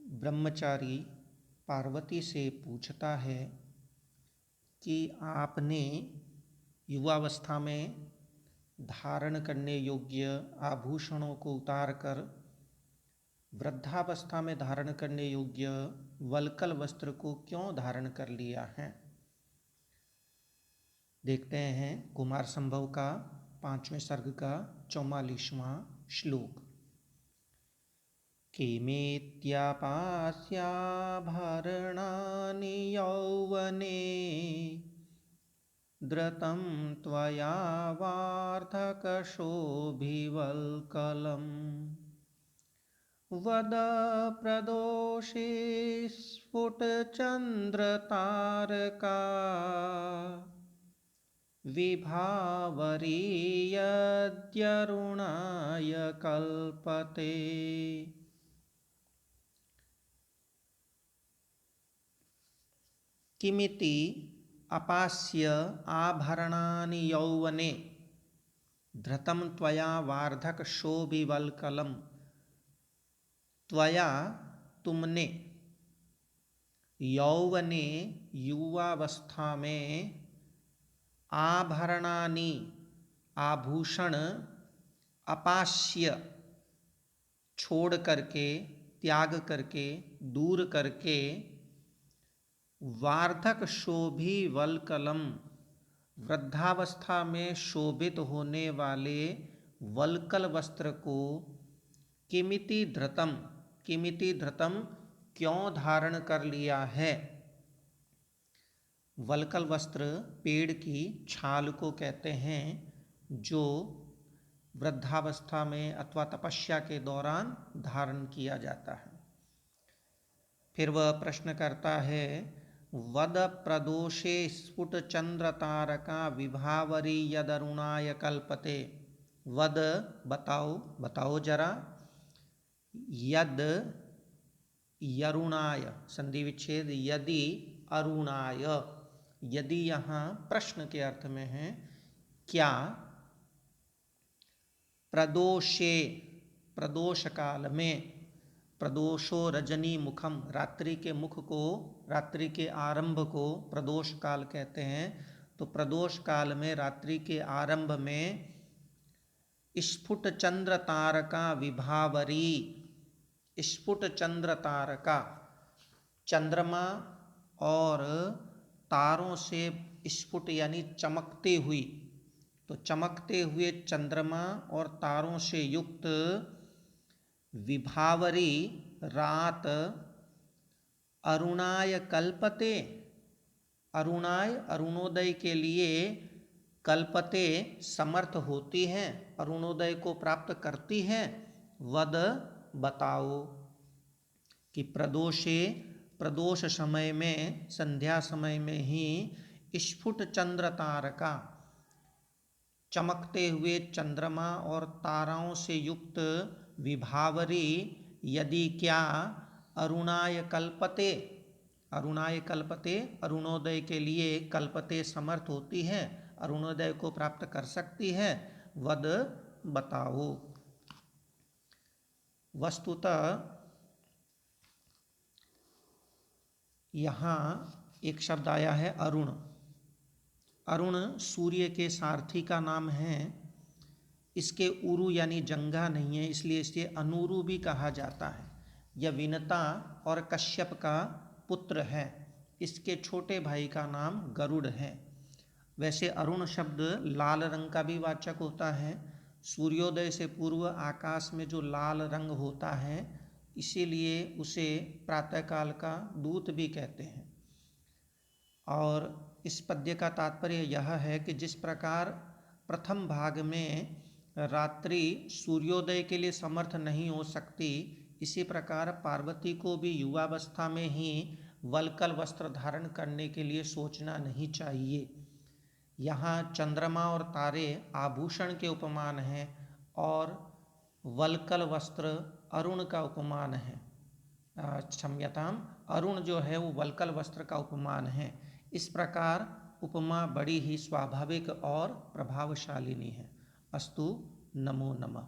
ब्रह्मचारी पार्वती से पूछता है कि आपने युवावस्था में धारण करने योग्य आभूषणों को उतारकर वृद्धावस्था में धारण करने योग्य वल्कल वस्त्र को क्यों धारण कर लिया है। देखते हैं कुमार संभव का 5वें सर्ग का 44वां श्लोक। किमेत्यापास्याभरणानि यौवने धृतं त्वया वार्धकशोभिवल्कलम् वद प्रदोषे स्फुटचन्द्रतारका विभावरी यद्यरुणाय कल्पते। किमिति अपास्य आभरणानि यौवने धृतं त्वया वार्धक शोभिवल्कलम्। त्वया तुमने यौवने युवावस्था में आभरणानि आभूषण अपास्य छोड़ करके त्याग करके दूर करके वार्धक शोभी वल्कलम वृद्धावस्था में शोभित होने वाले वल्कल वस्त्र को किमिति धृतम क्यों धारण कर लिया है। वल्कल वस्त्र पेड़ की छाल को कहते हैं जो वृद्धावस्था में अथवा तपस्या के दौरान धारण किया जाता है। फिर वह प्रश्न करता है वद प्रदोषे स्फुट चंद्र तारका विभावरी यदरुणाय कल्पते। वद बताओ जरा, यद यरुणाय संधि विच्छेद यदि अरुणाय, यदि यहाँ प्रश्न के अर्थ में है, क्या प्रदोषे प्रदोष काल में, प्रदोषो रजनी मुखम रात्रि के मुख को, रात्रि के आरंभ को प्रदोष काल कहते हैं। तो प्रदोष काल में रात्रि के आरंभ में स्फुट चंद्र तारका विभावरी, स्फुट चंद्र तारका चंद्रमा और तारों से स्फुट यानी चमकते हुई, तो चमकते हुए चंद्रमा और तारों से युक्त विभावरी रात अरुणाय कल्पते, अरुणाय अरुणोदय के लिए कल्पते समर्थ होती है, अरुणोदय को प्राप्त करती है। वद बताओ कि प्रदोषे प्रदोष समय में संध्या समय में ही स्फुट चंद्र तारका चमकते हुए चंद्रमा और ताराओं से युक्त विभावरी यदि क्या अरुणाय कल्पते, अरुणाय कल्पते अरुणोदय के लिए कल्पते समर्थ होती है, अरुणोदय को प्राप्त कर सकती है। वद बताओ। वस्तुतः यहाँ एक शब्द आया है अरुण। अरुण सूर्य के सारथी का नाम है। इसके उरु यानी जंघा नहीं है, इसलिए इसे अनुरु भी कहा जाता है। यह विनता और कश्यप का पुत्र है। इसके छोटे भाई का नाम गरुड़ है। वैसे अरुण शब्द लाल रंग का भी वाचक होता है। सूर्योदय से पूर्व आकाश में जो लाल रंग होता है, इसीलिए उसे प्रातःकाल का दूत भी कहते हैं। और इस पद्य का तात्पर्य यह है कि जिस प्रकार प्रथम भाग में रात्रि सूर्योदय के लिए समर्थ नहीं हो सकती, इसी प्रकार पार्वती को भी युवावस्था में ही वल्कल वस्त्र धारण करने के लिए सोचना नहीं चाहिए। यहाँ चंद्रमा और तारे आभूषण के उपमान हैं और वल्कल वस्त्र अरुण का उपमान है। क्षम्यताम, अरुण जो है वो वल्कल वस्त्र का उपमान है। इस प्रकार उपमा बड़ी ही स्वाभाविक और प्रभावशालिनी है। अस्तु, नमो नमः।